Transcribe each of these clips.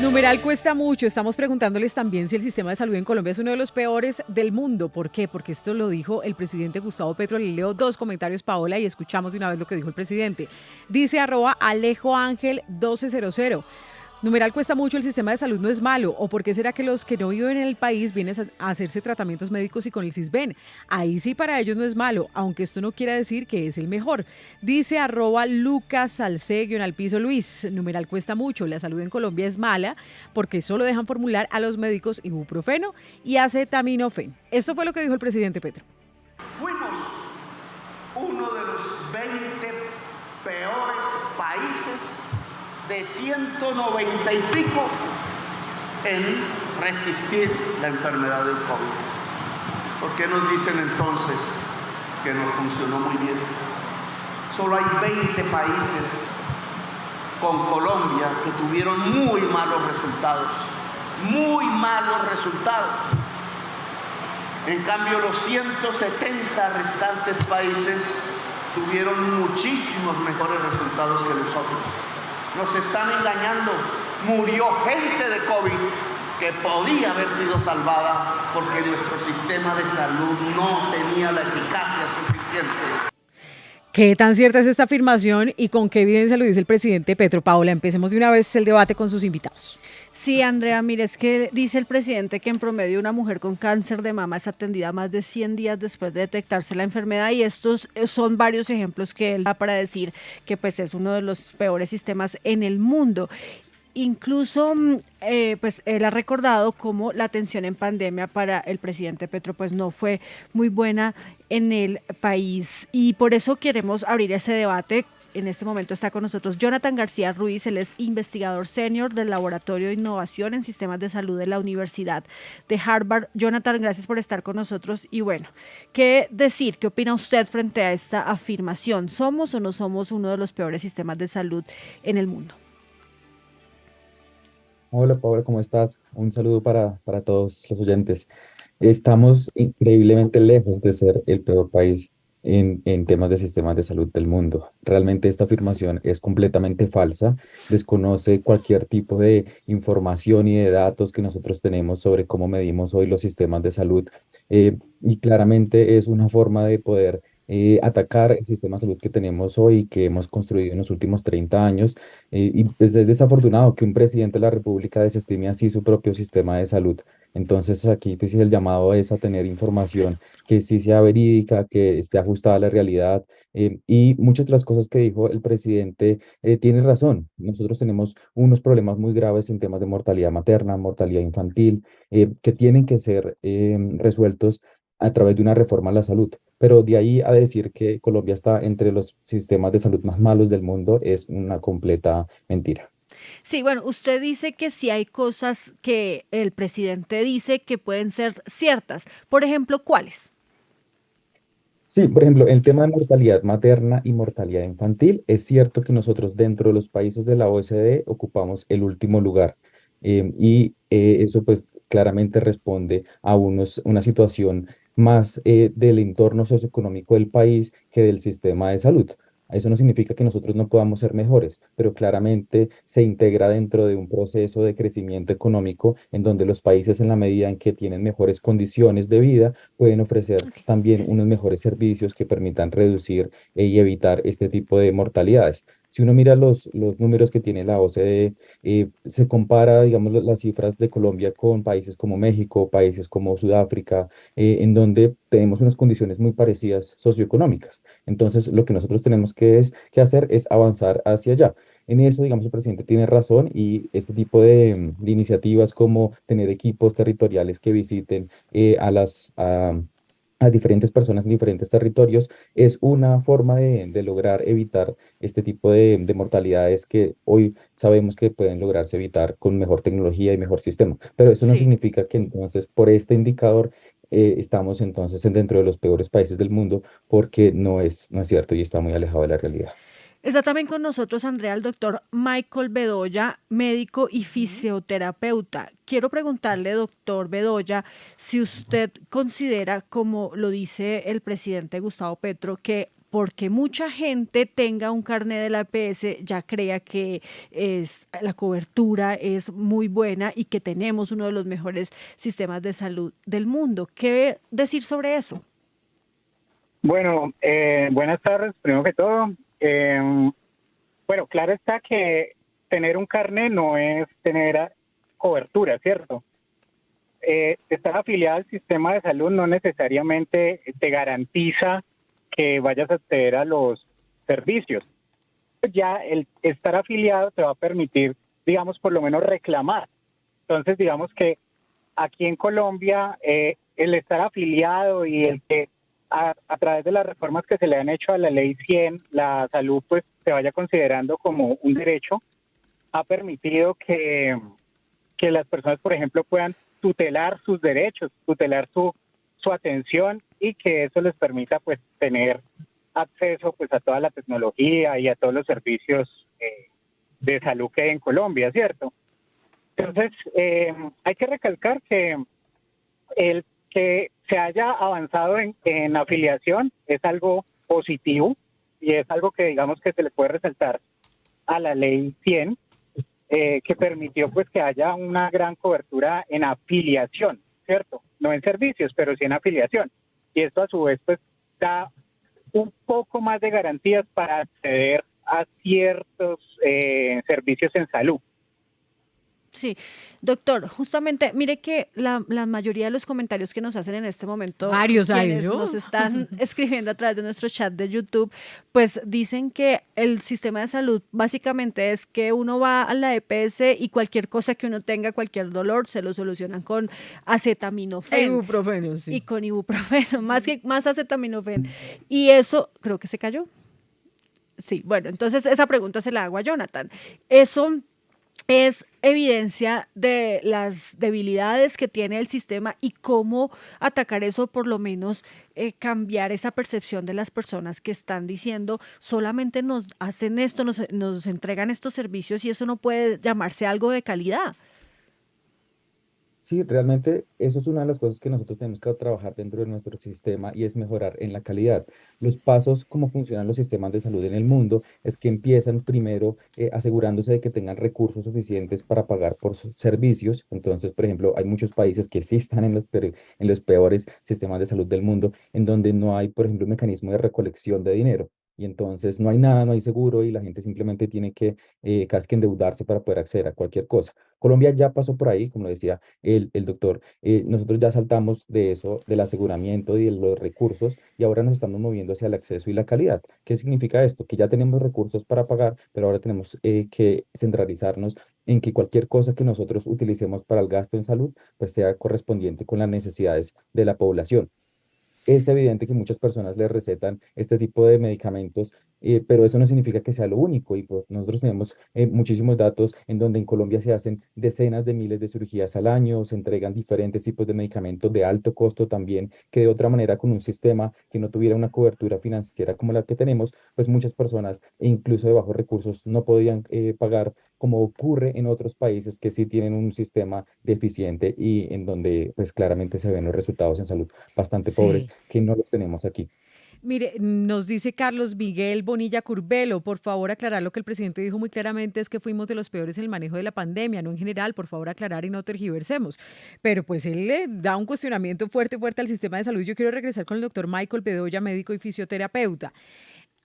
Numeral cuesta mucho. Estamos preguntándoles también si el sistema de salud en Colombia es uno de los peores del mundo. ¿Por qué? Porque esto lo dijo el presidente Gustavo Petro. Le leo dos comentarios, Paola, y escuchamos de una vez lo que dijo el presidente. Dice @Alejo Ángel 1200. Numeral cuesta mucho, el sistema de salud no es malo. ¿O por qué será que los que no viven en el país vienen a hacerse tratamientos médicos y con el CISBEN? Ahí sí para ellos no es malo, aunque esto no quiera decir que es el mejor. Dice @Lucas Salce, al piso Luis. Numeral cuesta mucho, la salud en Colombia es mala porque solo dejan formular a los médicos ibuprofeno y acetaminofén. Esto fue lo que dijo el presidente Petro. Fuimos uno de los 20 peores países de 190 y pico en resistir la enfermedad del COVID. ¿Por qué nos dicen entonces que nos funcionó muy bien? Solo hay 20 países con Colombia que tuvieron muy malos resultados. Muy malos resultados. En cambio, los 170 restantes países tuvieron muchísimos mejores resultados que nosotros. Nos están engañando. Murió gente de COVID que podía haber sido salvada porque nuestro sistema de salud no tenía la eficacia suficiente. ¿Qué tan cierta es esta afirmación y con qué evidencia lo dice el presidente Petro? Paola, empecemos de una vez el debate con sus invitados. Sí, Andrea, mire, es que dice el presidente que en promedio una mujer con cáncer de mama es atendida más de 100 días después de detectarse la enfermedad, y estos son varios ejemplos que él da para decir que pues es uno de los peores sistemas en el mundo. Incluso, pues él ha recordado cómo la atención en pandemia para el presidente Petro pues no fue muy buena en el país, y por eso queremos abrir ese debate. En este momento está con nosotros Jonathan García Ruiz. Él es investigador senior del Laboratorio de Innovación en Sistemas de Salud de la Universidad de Harvard. Jonathan, gracias por estar con nosotros. Y bueno, ¿qué decir? ¿Qué opina usted frente a esta afirmación? ¿Somos o no somos uno de los peores sistemas de salud en el mundo? Hola, Paula, ¿cómo estás? Un saludo para todos los oyentes. Estamos increíblemente lejos de ser el peor país en temas de sistemas de salud del mundo. Realmente esta afirmación es completamente falsa, desconoce cualquier tipo de información y de datos que nosotros tenemos sobre cómo medimos hoy los sistemas de salud, y claramente es una forma de poder atacar el sistema de salud que tenemos hoy y que hemos construido en los últimos 30 años. Y pues es desafortunado que un presidente de la República desestime así su propio sistema de salud. Entonces aquí pues sí, el llamado es a tener información que sí sea verídica, que esté ajustada a la realidad, y muchas de las cosas que dijo el presidente, tiene razón. Nosotros tenemos unos problemas muy graves en temas de mortalidad materna, mortalidad infantil, que tienen que ser resueltos a través de una reforma a la salud. Pero de ahí a decir que Colombia está entre los sistemas de salud más malos del mundo es una completa mentira. Sí, bueno, usted dice que sí hay cosas que el presidente dice que pueden ser ciertas. Por ejemplo, ¿cuáles? Sí, por ejemplo, el tema de mortalidad materna y mortalidad infantil, es cierto que nosotros dentro de los países de la OECD ocupamos el último lugar, eso pues claramente responde a una situación más del entorno socioeconómico del país que del sistema de salud. Eso no significa que nosotros no podamos ser mejores, pero claramente se integra dentro de un proceso de crecimiento económico en donde los países, en la medida en que tienen mejores condiciones de vida, pueden ofrecer Ok, también gracias. unos mejores servicios que permitan reducir y evitar este tipo de mortalidades. Si uno mira los números que tiene la OCDE, se compara, digamos, las cifras de Colombia con países como México, países como Sudáfrica, en donde tenemos unas condiciones muy parecidas socioeconómicas. Entonces, lo que nosotros tenemos que hacer es avanzar hacia allá. En eso, digamos, el presidente tiene razón, y este tipo de iniciativas como tener equipos territoriales que visiten a diferentes personas en diferentes territorios es una forma de lograr evitar este tipo de mortalidades que hoy sabemos que pueden lograrse evitar con mejor tecnología y mejor sistema. Pero eso no Sí. significa que entonces por este indicador estamos entonces dentro de los peores países del mundo, porque no es cierto y está muy alejado de la realidad. Está también con nosotros, Andrea, el doctor Michael Bedoya, médico y fisioterapeuta. Quiero preguntarle, doctor Bedoya, si usted considera, como lo dice el presidente Gustavo Petro, que porque mucha gente tenga un carnet de la EPS ya crea que la cobertura es muy buena y que tenemos uno de los mejores sistemas de salud del mundo. ¿Qué decir sobre eso? Bueno, buenas tardes, primero que todo. Bueno, claro está que tener un carnet no es tener cobertura, ¿cierto? Estar afiliado al sistema de salud no necesariamente te garantiza que vayas a acceder a los servicios. Ya el estar afiliado te va a permitir, digamos, por lo menos reclamar. Entonces, digamos que aquí en Colombia, el estar afiliado y el que a través de las reformas que se le han hecho a la ley 100, la salud pues se vaya considerando como un derecho, ha permitido que las personas, por ejemplo, puedan tutelar sus derechos, tutelar su atención y que eso les permita pues tener acceso pues a toda la tecnología y a todos los servicios de salud que hay en Colombia, ¿cierto? Entonces, hay que recalcar que el que se haya avanzado en afiliación es algo positivo y es algo que digamos que se le puede resaltar a la ley 100, que permitió pues que haya una gran cobertura en afiliación, ¿cierto? No en servicios, pero sí en afiliación. Y esto a su vez pues da un poco más de garantías para acceder a ciertos servicios en salud. Sí, doctor, justamente, mire que la mayoría de los comentarios que nos hacen en este momento, Varios hay, quienes ¿no? nos están escribiendo a través de nuestro chat de YouTube, pues dicen que el sistema de salud básicamente es que uno va a la EPS y cualquier cosa que uno tenga, cualquier dolor, se lo solucionan con acetaminofén Ibuprofeno, y sí. con ibuprofeno, más acetaminofén. Y eso creo que se cayó. Sí, bueno, entonces esa pregunta se la hago a Jonathan. Eso es evidencia de las debilidades que tiene el sistema y cómo atacar eso, por lo menos cambiar esa percepción de las personas que están diciendo solamente nos hacen esto, nos entregan estos servicios y eso no puede llamarse algo de calidad. Sí, realmente eso es una de las cosas que nosotros tenemos que trabajar dentro de nuestro sistema y es mejorar en la calidad. Los pasos, cómo funcionan los sistemas de salud en el mundo, es que empiezan primero asegurándose de que tengan recursos suficientes para pagar por sus servicios. Entonces, por ejemplo, hay muchos países que sí están en los peores sistemas de salud del mundo, en donde no hay, por ejemplo, un mecanismo de recolección de dinero. Y entonces no hay nada, no hay seguro y la gente simplemente tiene que casi que endeudarse para poder acceder a cualquier cosa. Colombia ya pasó por ahí, como lo decía el doctor. Nosotros ya saltamos de eso, del aseguramiento y de los recursos, y ahora nos estamos moviendo hacia el acceso y la calidad. ¿Qué significa esto? Que ya tenemos recursos para pagar, pero ahora tenemos que centralizarnos en que cualquier cosa que nosotros utilicemos para el gasto en salud, pues sea correspondiente con las necesidades de la población. Es evidente que muchas personas le recetan este tipo de medicamentos, pero eso no significa que sea lo único. Y pues, nosotros tenemos muchísimos datos en donde en Colombia se hacen decenas de miles de cirugías al año, se entregan diferentes tipos de medicamentos de alto costo también, que de otra manera con un sistema que no tuviera una cobertura financiera como la que tenemos, pues muchas personas, e incluso de bajos recursos, no podían pagar, como ocurre en otros países que sí tienen un sistema deficiente y en donde pues claramente se ven los resultados en salud bastante pobres Sí. que no los tenemos aquí. Mire, nos dice Carlos Miguel Bonilla Curbelo, por favor aclarar lo que el presidente dijo muy claramente, es que fuimos de los peores en el manejo de la pandemia, no en general, por favor aclarar y no tergiversemos. Pero pues él le da un cuestionamiento fuerte, fuerte al sistema de salud. Yo quiero regresar con el doctor Michael Bedoya, médico y fisioterapeuta,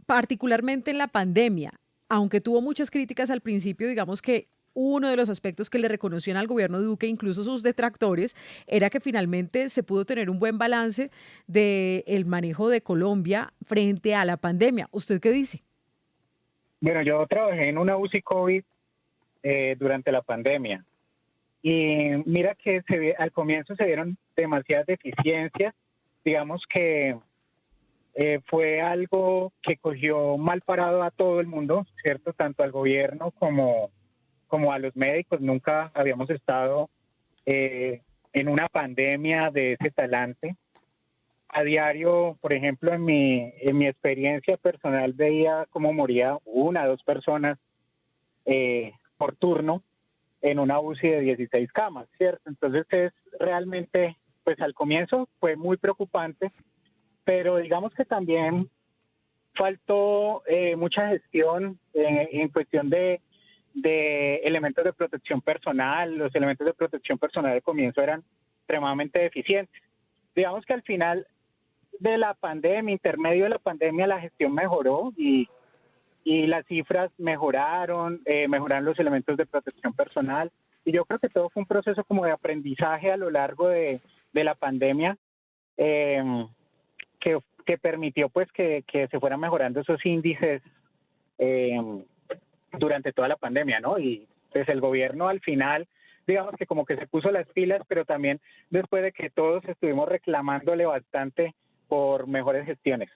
particularmente en la pandemia, aunque tuvo muchas críticas al principio, digamos que uno de los aspectos que le reconocían al gobierno Duque, incluso sus detractores, era que finalmente se pudo tener un buen balance del manejo de Colombia frente a la pandemia. ¿Usted qué dice? Bueno, yo trabajé en una UCI COVID durante la pandemia y mira que al comienzo se vieron demasiadas deficiencias, digamos que fue algo que cogió mal parado a todo el mundo, ¿cierto? Tanto al gobierno como a los médicos. Nunca habíamos estado en una pandemia de ese talante. A diario, por ejemplo, en mi experiencia personal veía cómo moría una o dos personas por turno en una UCI de 16 camas, ¿cierto? Entonces es realmente, pues al comienzo fue muy preocupante, pero digamos que también faltó mucha gestión en cuestión de elementos de protección personal. Los elementos de protección personal al comienzo eran extremadamente deficientes. Digamos que al final de la pandemia, intermedio de la pandemia, la gestión mejoró y las cifras mejoraron los elementos de protección personal. Y yo creo que todo fue un proceso como de aprendizaje a lo largo de la pandemia que permitió pues que se fueran mejorando esos índices durante toda la pandemia, ¿no? Y pues el gobierno al final, digamos que como que se puso las pilas, pero también después de que todos estuvimos reclamándole bastante por mejores gestiones.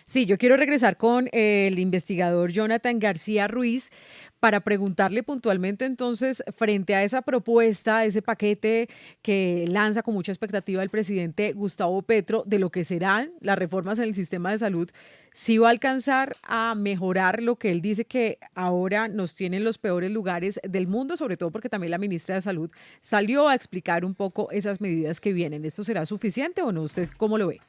Sí, yo quiero regresar con el investigador Jonathan García Ruiz para preguntarle puntualmente entonces, frente a esa propuesta, a ese paquete que lanza con mucha expectativa el presidente Gustavo Petro de lo que serán las reformas en el sistema de salud, si va a alcanzar a mejorar lo que él dice que ahora nos tiene en los peores lugares del mundo, sobre todo porque también la ministra de Salud salió a explicar un poco esas medidas que vienen. ¿Esto será suficiente o no? ¿Usted cómo lo ve?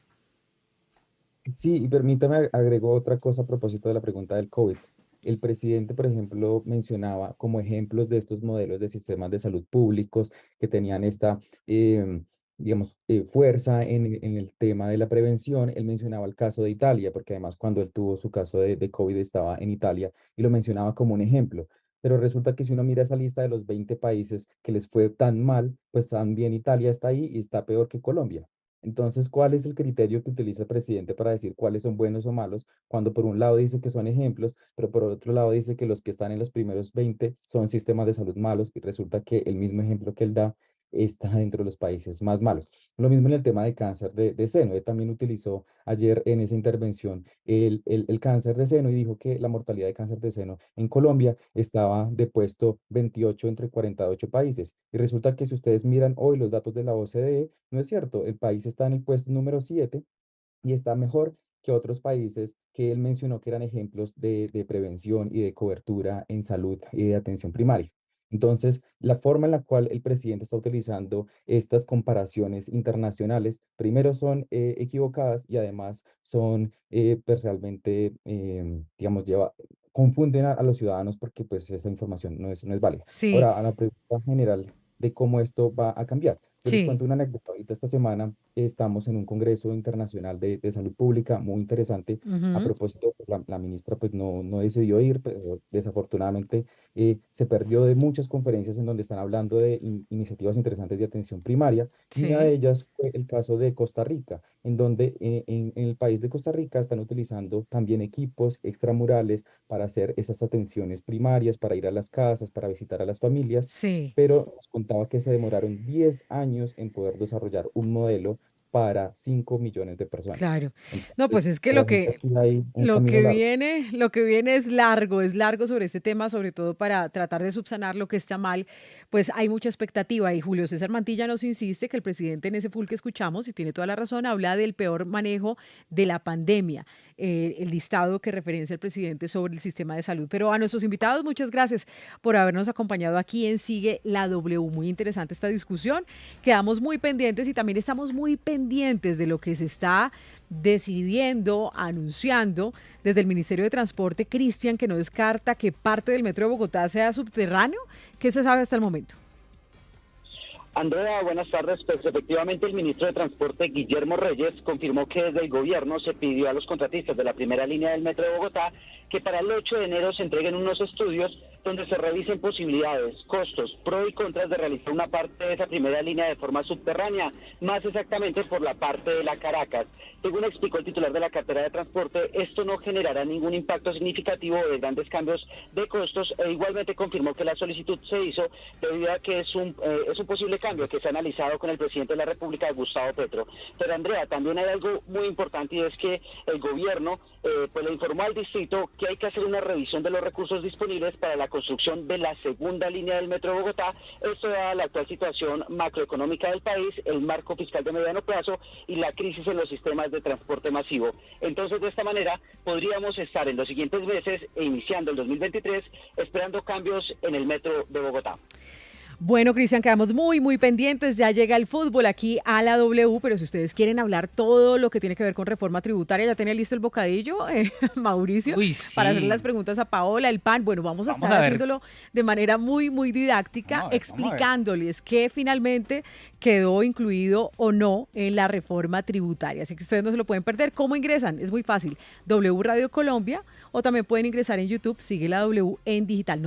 Sí, y permítame agrego otra cosa a propósito de la pregunta del COVID. El presidente, por ejemplo, mencionaba como ejemplos de estos modelos de sistemas de salud públicos que tenían esta, digamos, fuerza en el tema de la prevención. Él mencionaba el caso de Italia, porque además cuando él tuvo su caso de COVID estaba en Italia y lo mencionaba como un ejemplo. Pero resulta que si uno mira esa lista de los 20 países que les fue tan mal, pues también Italia está ahí y está peor que Colombia. Entonces, ¿cuál es el criterio que utiliza el presidente para decir cuáles son buenos o malos? Cuando por un lado dice que son ejemplos, pero por otro lado dice que los que están en los primeros 20 son sistemas de salud malos y resulta que el mismo ejemplo que él da está dentro de los países más malos. Lo mismo en el tema de cáncer de seno. Él también utilizó ayer en esa intervención el cáncer de seno y dijo que la mortalidad de cáncer de seno en Colombia estaba de puesto 28 entre 48 países. Y resulta que si ustedes miran hoy los datos de la OCDE, no es cierto, el país está en el puesto número 7 y está mejor que otros países que él mencionó que eran ejemplos de prevención y de cobertura en salud y de atención primaria. Entonces, la forma en la cual el presidente está utilizando estas comparaciones internacionales, primero son equivocadas y además son pues realmente, digamos, confunden a los ciudadanos porque pues esa información no es válida. Sí, Ahora, a la pregunta general de cómo esto va a cambiar. Yo les sí. cuento una anécdota. Ahorita esta semana estamos en un congreso internacional de salud pública muy interesante. A Ujú. propósito, pues, la ministra pues no decidió ir, pero desafortunadamente se perdió de muchas conferencias en donde están hablando de iniciativas interesantes de atención primaria. Y una Sí. de ellas fue el caso de Costa Rica, en donde en el país de Costa Rica están utilizando también equipos extramurales para hacer esas atenciones primarias, para ir a las casas, para visitar a las familias, Sí. pero nos contaba que se demoraron 10 años en poder desarrollar un modelo para 5 millones de personas. Claro. No, pues Entonces, es que realmente aquí hay un camino largo. lo que viene es largo sobre este tema, sobre todo para tratar de subsanar lo que está mal, pues hay mucha expectativa y Julio César Mantilla nos insiste que el presidente en ese full que escuchamos, y tiene toda la razón, habla del peor manejo de la pandemia, el listado que referencia el presidente sobre el sistema de salud. Pero a nuestros invitados, muchas gracias por habernos acompañado aquí en Sigue la W. Muy interesante esta discusión. Quedamos muy pendientes y también estamos muy pendientes de lo que se está decidiendo, anunciando desde el Ministerio de Transporte, Cristian, que no descarta que parte del metro de Bogotá sea subterráneo. ¿Qué se sabe hasta el momento? Andrea, buenas tardes. Pues efectivamente el ministro de Transporte, Guillermo Reyes, confirmó que desde el gobierno se pidió a los contratistas de la primera línea del metro de Bogotá que para el 8 de enero se entreguen unos estudios donde se revisen posibilidades, costos, pros y contras de realizar una parte de esa primera línea de forma subterránea, más exactamente por la parte de la Caracas. Según explicó el titular de la cartera de transporte, esto no generará ningún impacto significativo de grandes cambios de costos e igualmente confirmó que la solicitud se hizo debido a que es un posible cambio que se ha analizado con el presidente de la República, Gustavo Petro. Pero Andrea, también hay algo muy importante y es que el gobierno pues le informó al distrito que hay que hacer una revisión de los recursos disponibles para la construcción de la segunda línea del metro de Bogotá. Esto da la actual situación macroeconómica del país, el marco fiscal de mediano plazo y la crisis en los sistemas de transporte masivo. Entonces, de esta manera, podríamos estar en los siguientes meses e iniciando el 2023 esperando cambios en el metro de Bogotá. Bueno, Cristian, quedamos muy pendientes. Ya llega el fútbol aquí a la W, pero si ustedes quieren hablar todo lo que tiene que ver con reforma tributaria, ya tiene listo el bocadillo, Mauricio, Uy, para hacerle sí. las preguntas a Paola, el pan. Bueno, vamos a Vamos estar a ver. haciéndolo de manera muy didáctica, Vamos a ver. explicándoles qué finalmente quedó incluido o no en la reforma tributaria. Así que ustedes no se lo pueden perder. ¿Cómo ingresan? Es muy fácil. W Radio Colombia, o también pueden ingresar en YouTube, sigue la W en digital.